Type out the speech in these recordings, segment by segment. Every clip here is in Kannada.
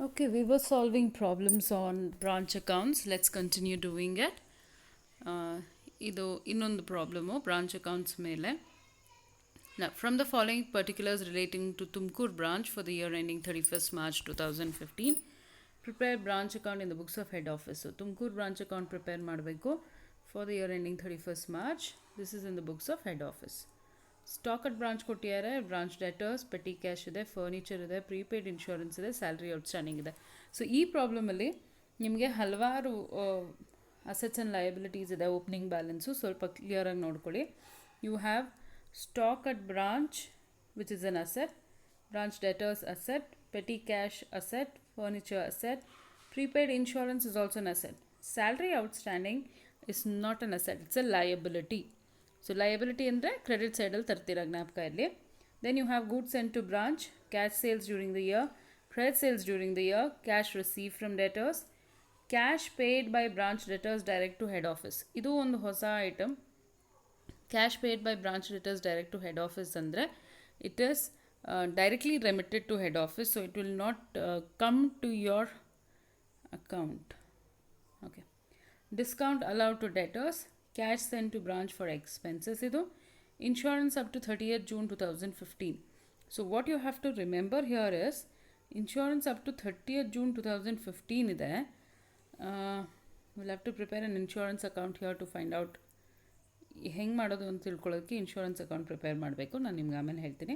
Okay, we were solving problems on branch accounts. Let's continue doing it. ಇದು ಇನ್ನೊಂದು ಪ್ರಾಬ್ಲಮು ಬ್ರಾಂಚ್ ಅಕೌಂಟ್ಸ್ ಮೇಲೆ. Now, from the following particulars relating to Tumkur branch for the year ending 31st March 2015, prepare branch account in the books of head office. So, Tumkur branch account prepare ಮಾಡಬೇಕು for the year ending 31st March. This is in the books of head office. Stock at branch ಕೊಟ್ಟಿದ್ದಾರೆ. ಬ್ರಾಂಚ್ ಡೆಟರ್ಸ್, ಪೆಟಿ ಕ್ಯಾಶ್ ಇದೆ, ಫರ್ನಿಚರ್ ಇದೆ, ಪ್ರೀಪೇಯ್ಡ್ ಇನ್ಶೂರೆನ್ಸ್ ಇದೆ, ಸ್ಯಾಲ್ರಿ ಔಟ್ಸ್ಟ್ಯಾಂಡಿಂಗ್ ಇದೆ. ಸೊ ಈ ಪ್ರಾಬ್ಲಮಲ್ಲಿ ನಿಮಗೆ ಹಲವಾರು ಅಸೆಟ್ಸ್ ಆ್ಯಂಡ್ ಲಯಬಿಲಿಟೀಸ್ ಇದೆ. ಓಪನಿಂಗ್ ಬ್ಯಾಲೆನ್ಸು ಸ್ವಲ್ಪ ಕ್ಲಿಯರಾಗಿ ನೋಡ್ಕೊಳ್ಳಿ. You have stock at branch which is an asset, branch debtors asset, petty cash asset, furniture asset, prepaid insurance is also an asset. Salary outstanding is not an asset, it's a liability. So liability ಅಂದರೆ ಕ್ರೆಡಿಟ್ ಸೈಡಲ್ಲಿ ತರ್ತೀರ, ಜ್ಞಾಪಕ ಇರಲಿ. Then you have goods sent to branch, cash sales during the year, credit sales during the year, cash receive from debtors, cash paid by branch debtors direct to head office. ಇದು ಒಂದು ಹೊಸ item. Cash paid by branch debtors direct to head office ಅಂದರೆ it is directly remitted to head office, so it will not come to your account. Okay. Discount allowed to debtors, cash scent to branch for expenses. ಇದು insurance up to 30th June 2015. So what you have to remember here is insurance up to 30th June 2015 ಇದೆ. Will have to prepare an insurance account here to find out ಹೆಂಗೆ ಮಾಡೋದು ಅಂತ ತಿಳ್ಕೊಳ್ಳೋದಕ್ಕೆ ಇನ್ಶೂರೆನ್ಸ್ ಅಕೌಂಟ್ ಪ್ರಿಪೇರ್ ಮಾಡಬೇಕು. ನಾನು ನಿಮ್ಗೆ ಆಮೇಲೆ ಹೇಳ್ತೀನಿ.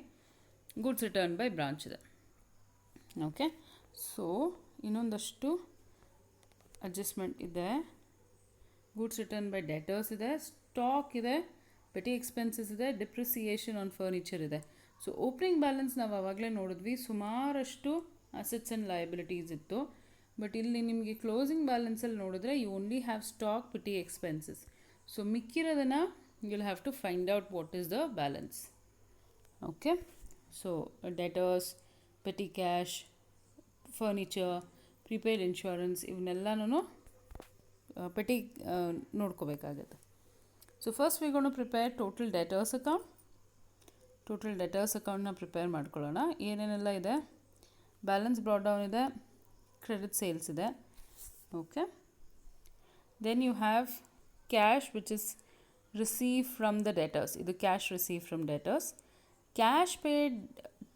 ಗುಡ್ಸ್ ರಿಟರ್ನ್ ಬೈ ಬ್ರಾಂಚ್ ಇದೆ. ಓಕೆ. ಸೊ ಇನ್ನೊಂದಷ್ಟು ಅಡ್ಜಸ್ಟ್ಮೆಂಟ್ ಇದೆ. ಗೂಡ್ಸ್ ರಿಟರ್ನ್ ಬೈ ಡೆಟರ್ಸ್ ಇದೆ, ಸ್ಟಾಕ್ ಇದೆ, ಪೆಟಿ ಎಕ್ಸ್ಪೆನ್ಸಸ್ ಇದೆ, ಡಿಪ್ರಿಸಿಯೇಷನ್ ಆನ್ ಫರ್ನಿಚರ್ ಇದೆ. ಸೊ ಓಪನಿಂಗ್ ಬ್ಯಾಲೆನ್ಸ್ ನಾವು ಆವಾಗಲೇ ನೋಡಿದ್ವಿ, ಸುಮಾರಷ್ಟು ಅಸೆಟ್ಸ್ ಆ್ಯಂಡ್ ಲಯಬಿಲಿಟೀಸ್ ಇತ್ತು. ಬಟ್ ಇಲ್ಲಿ ನಿಮಗೆ ಕ್ಲೋಸಿಂಗ್ ಬ್ಯಾಲೆನ್ಸಲ್ಲಿ ನೋಡಿದ್ರೆ you only have stock, petty expenses. So ಮಿಕ್ಕಿರೋದನ್ನು you will have to find out what is the balance. Okay. So debtors, petty cash, furniture, prepaid insurance ಇವನ್ನೆಲ್ಲನೂ ಪೆಟಿ ನೋಡ್ಕೋಬೇಕಾಗುತ್ತೆ. So first we gonna prepare total debtors account. Total debtors ಅಕೌಂಟ್ನ ಪ್ರಿಪೇರ್ ಮಾಡ್ಕೊಳ್ಳೋಣ. ಏನೇನೆಲ್ಲ ಇದೆ? ಬ್ಯಾಲೆನ್ಸ್ ಬ್ರಾಡ್ ಡೌನ್ ಇದೆ, ಕ್ರೆಡಿಟ್ ಸೇಲ್ಸ್ ಇದೆ. Okay. Then you have cash which is receive from the debtors. ಇದು cash receive from debtors. Cash paid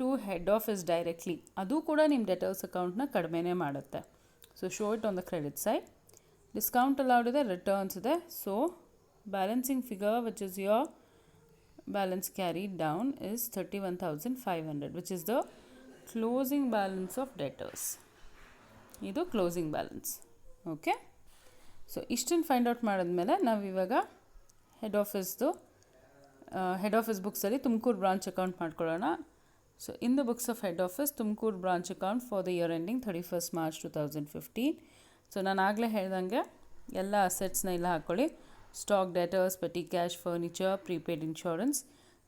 to head office directly, ಅದು ಕೂಡ ನಿಮ್ಮ ಡೆಟರ್ಸ್ ಅಕೌಂಟ್ನ ಕಡಿಮೆನೇ ಮಾಡುತ್ತೆ. So show it on the credit side. Discount allowed ಇದೆ, ರಿಟರ್ನ್ಸ್ ಇದೆ. So balancing figure which is your balance carried down is 31,500 which is the closing balance of debtors. ಇದು ಕ್ಲೋಸಿಂಗ್ ಬ್ಯಾಲೆನ್ಸ್. ಓಕೆ. ಸೊ ಇಷ್ಟನ್ನು ಫೈಂಡ್ ಔಟ್ ಮಾಡಿದ್ಮೇಲೆ ನಾವು ಇವಾಗ ಹೆಡ್ ಆಫೀಸ್ ಬುಕ್ಸಲ್ಲಿ ತುಮಕೂರು ಬ್ರಾಂಚ್ ಅಕೌಂಟ್ ಮಾಡ್ಕೊಳ್ಳೋಣ. So in the books of head office Tumakuru branch account for the year ending 31st March 2015. So ನಾನು ಆಗಲೇ ಹೇಳ್ದಂಗೆ ಎಲ್ಲ ಅಸೆಟ್ಸ್ನ ಇಲ್ಲ ಹಾಕ್ಕೊಳ್ಳಿ. Stock, debtors, petty cash, furniture, prepaid insurance,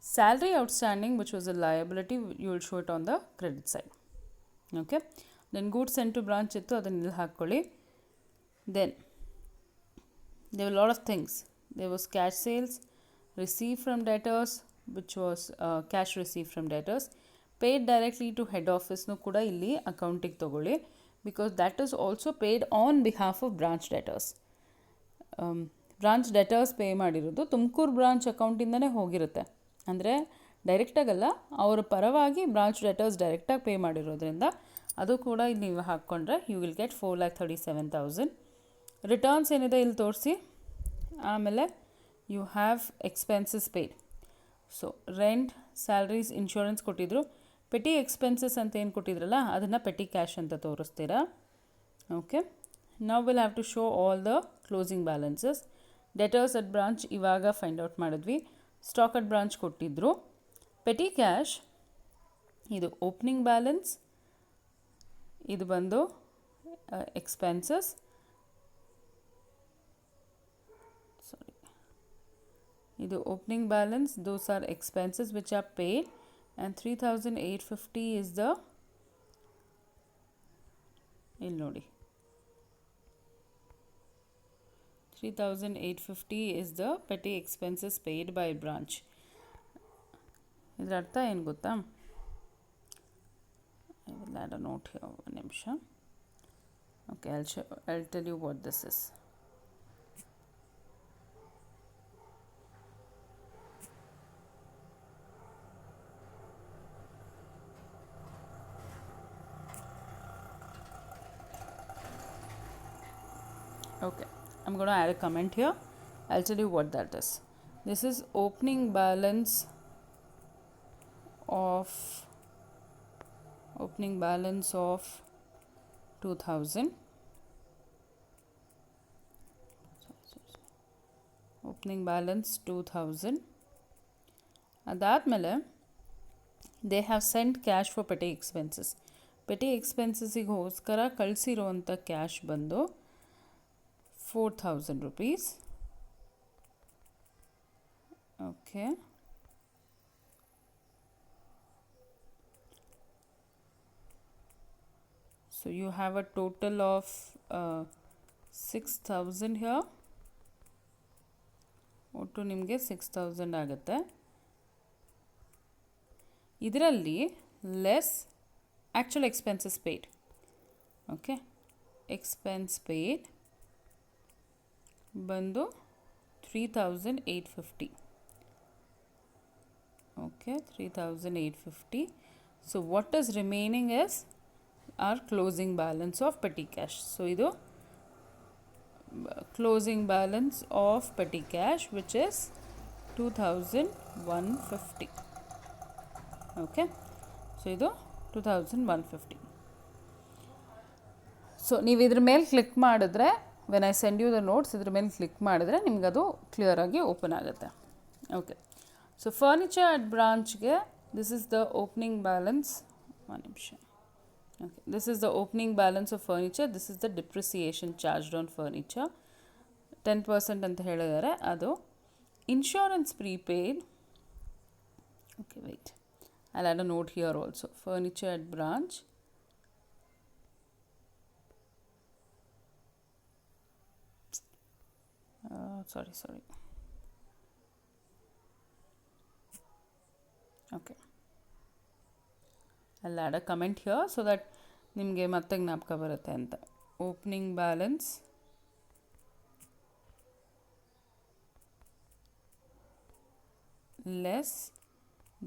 salary outstanding which was a liability, you will show it on the credit side. Okay. Then goods sent to branch ಇತ್ತು, ಅದನ್ನ ಇಲ್ಲಿ ಹಾಕ್ಕೊಳ್ಳಿ. Then there were a lot of things. There was cash sales, received from debtors, which was cash received from debtors, paid directly to head office nu kuda illi accounting togoli, because that is also paid on behalf of branch debtors. Branch debtors pay ಮಾಡಿರೋದು ತುಮಕೂರು ಬ್ರಾಂಚ್ ಅಕೌಂಟಿಂದನೇ ಹೋಗಿರುತ್ತೆ. ಅಂದರೆ ಡೈರೆಕ್ಟಾಗಲ್ಲ, ಅವರ ಪರವಾಗಿ ಬ್ರಾಂಚ್ ಡೆಟರ್ಸ್ ಡೈರೆಕ್ಟಾಗಿ ಪೇ ಮಾಡಿರೋದ್ರಿಂದ ಅದು ಕೂಡ ಇಲ್ಲಿ ನೀವು ಹಾಕ್ಕೊಂಡ್ರೆ ಯು ವಿಲ್ ಗೆಟ್ 4,37,000. ರಿಟರ್ನ್ಸ್ ಏನಿದೆ ಇಲ್ಲಿ ತೋರಿಸಿ. ಆಮೇಲೆ you have expenses paid. So rent, salaries, insurance ಕೊಟ್ಟಿದ್ರು. ಪೆಟಿ ಎಕ್ಸ್ಪೆನ್ಸಸ್ ಅಂತ ಏನು ಕೊಟ್ಟಿದ್ರಲ್ಲ ಅದನ್ನು ಪೆಟಿ ಕ್ಯಾಶ್ ಅಂತ ತೋರಿಸ್ತೀರಾ. Okay. Now will have to show all the closing balances. Debtors at branch ಇವಾಗ ಫೈಂಡ್ ಔಟ್ ಮಾಡಿದ್ವಿ. ಸ್ಟಾಕ್ ಅಟ್ ಬ್ರಾಂಚ್ ಕೊಟ್ಟಿದ್ದರು. ಪೆಟಿ ಕ್ಯಾಶ್ ಇದು ಓಪನಿಂಗ್ ಬ್ಯಾಲೆನ್ಸ್, ಇದು ಬಂದು ಎಕ್ಸ್ಪೆನ್ಸಸ್. ಇದು opening balance, those are expenses which are paid, and 3,850 is the, ಇಲ್ಲಿ ನೋಡಿ, 3,850 is the petty expenses paid by branch. ಇದರ ಅರ್ಥ ಏನು ಗೊತ್ತಾ? I will add a note here, ಒಂದು ನಿಮಿಷ. Okay, I'll tell you what this is. Okay, I'm going to add a comment here. I'll tell you what that is. This is opening balance of 2000. Opening balance 2000. ಅದಾದಮೇಲೆ they have sent cash for petty expenses. Petty ಎಕ್ಸ್ಪೆನ್ಸಸ್ಸಿಗೋಸ್ಕರ ಕಳಿಸಿರುವಂಥ ಕ್ಯಾಶ್ ಬಂದು 4000 rupees. Okay. So you have a total of 6000 here. ಒಟ್ಟು ನಿಮಗೆ 6000 ಆಗುತ್ತೆ. ಇದರಲ್ಲಿ less actual expenses paid. Okay, expense paid ಬಂದು 3850. Okay, 3850. So what is remaining is our closing balance of petty cash. So idu closing balance of petty cash, which is 2150. Okay, so idu 2150. So ನೀವು ಇದ್ರ ಮೇಲೆ ಕ್ಲಿಕ್ ಮಾಡಿದ್ರೆ, when I send you the notes, ಇದ್ರ ಮೇಲೆ ಕ್ಲಿಕ್ ಮಾಡಿದ್ರೆ ನಿಮ್ಗೆ ಅದು ಕ್ಲಿಯರಾಗಿ ಓಪನ್ ಆಗುತ್ತೆ. ಓಕೆ, ಸೊ ಫರ್ನಿಚರ್ ಅಟ್ ಬ್ರಾಂಚ್ಗೆ this is the opening balance. ಒಂದು ನಿಮಿಷ. Okay, this is the opening balance of furniture. This is the depreciation charged on furniture. 10% ಅಂತ ಹೇಳಿದ್ದಾರೆ. ಅದು insurance prepaid. Okay, wait, I'll add a note here also. Furniture at branch. Sorry. Okay. I'll add a comment here so that ನಿಮಗೆ ಮತ್ತೆ ಜ್ಞಾಪಕ ಬರುತ್ತೆ ಅಂತ. Opening balance less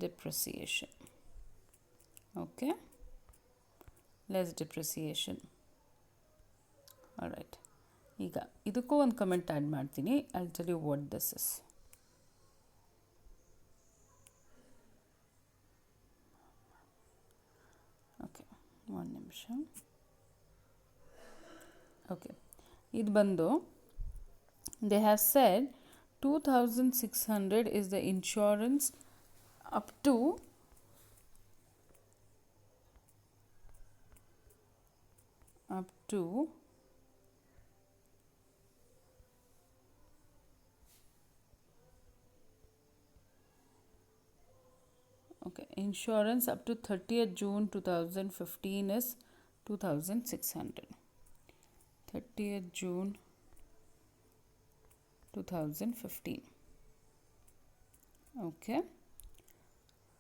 depreciation. Okay, less depreciation. All right, ಈಗ ಇದಕ್ಕೂ ಒಂದು ಕಮೆಂಟ್ ಆ್ಯಡ್ ಮಾಡ್ತೀನಿ. I'll tell you what this is. Okay, ಒಂದು ನಿಮಿಷ. Okay, ಇದು ಬಂದು they have said 2600 is the insurance up to okay, insurance up to 30th June 2015 is 2600. 30th June 2015. Okay,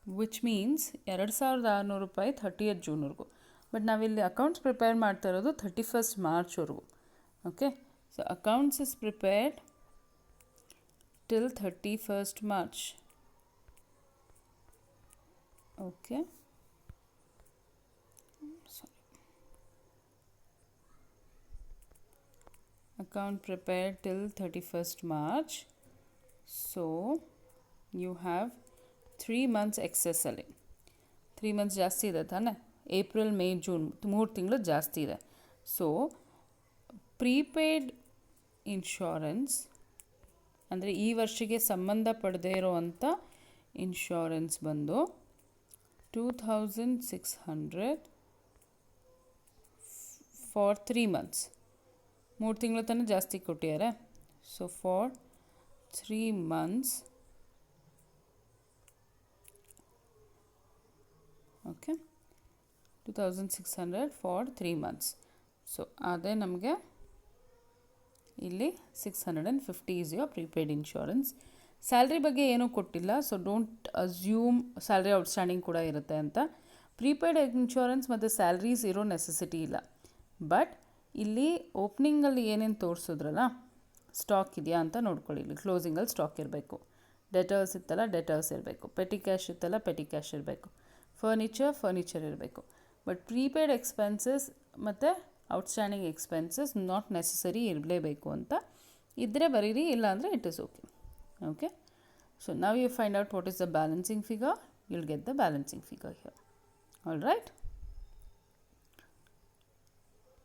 which means 2600 ರೂಪಾಯಿ 30th ಜೂನ್ವರೆಗೂ. ಬಟ್ ನಾವಿಲ್ಲಿ ಅಕೌಂಟ್ಸ್ ಪ್ರಿಪೇರ್ ಮಾಡ್ತಾ ಇರೋದು 31st ಮಾರ್ಚ್ವರೆಗೂ. Okay, so accounts is prepared till 31st March. Okay, account prepared till 31st March. So you have 3 months excess ಅಲ್ಲಿ. 3 months ಜಾಸ್ತಿ ಇದೆ ತಾನೆ. ಏಪ್ರಿಲ್, ಮೇ, ಜೂನ್ 3 ತಿಂಗಳು ಜಾಸ್ತಿ ಇದೆ. ಸೊ ಪ್ರೀಪೇಯ್ಡ್ ಇನ್ಶೂರೆನ್ಸ್ ಅಂದರೆ ಈ ವರ್ಷಕ್ಕೆ ಸಂಬಂಧ ಪಡದೇ ಇರೋವಂಥ ಇನ್ಶೂರೆನ್ಸ್ ಬಂದು 2600 ಫಾರ್ 3 months. 3 ತಿಂಗಳ ತನಕ ಜಾಸ್ತಿ ಕೊಟ್ಟಿದ್ದಾರೆ. So for 3 months, okay, 2600 for 3 months. So ಅದೇ ನಮಗೆ ಇಲ್ಲಿ 650 is your prepaid insurance. Salary ಬಗ್ಗೆ ಏನೂ ಕೊಟ್ಟಿಲ್ಲ, so don't assume salary outstanding ಕೂಡ ಇರುತ್ತೆ ಅಂತ. ಪ್ರೀಪೇಯ್ಡ್ ಇನ್ಶೂರೆನ್ಸ್ ಮತ್ತು ಸ್ಯಾಲ್ರೀಸ್ ಇರೋ ನೆಸೆಸಿಟಿ ಇಲ್ಲ. ಬಟ್ ಇಲ್ಲಿ ಓಪ್ನಿಂಗಲ್ಲಿ ಏನೇನು ತೋರಿಸಿದ್ರಲ್ಲ ಸ್ಟಾಕ್ ಇದೆಯಾ ಅಂತ ನೋಡ್ಕೊಳ್ಳಿ. ಇಲ್ಲಿ ಕ್ಲೋಸಿಂಗಲ್ಲಿ ಸ್ಟಾಕ್ ಇರಬೇಕು, ಡೆಟರ್ಸ್ ಇತ್ತಲ್ಲ ಡೆಟರ್ಸ್ ಇರಬೇಕು, ಪೆಟಿ ಕ್ಯಾಶ್ ಇತ್ತಲ್ಲ ಪೆಟಿ ಕ್ಯಾಶ್ ಇರಬೇಕು, ಫರ್ನಿಚರ್ ಇರಬೇಕು. ಬಟ್ ಪ್ರೀಪೇಯ್ಡ್ ಎಕ್ಸ್ಪೆನ್ಸಸ್ ಮತ್ತು ಔಟ್ಸ್ಟ್ಯಾಂಡಿಂಗ್ ಎಕ್ಸ್ಪೆನ್ಸಸ್ ನಾಟ್ ನೆಸಸರಿ ಇರಲೇಬೇಕು ಅಂತ ಇದ್ದರೆ ಬರೀರಿ, ಇಲ್ಲ ಅಂದರೆ it is okay. Okay, so now you find out what is the balancing figure, you'll get the balancing figure here. All right.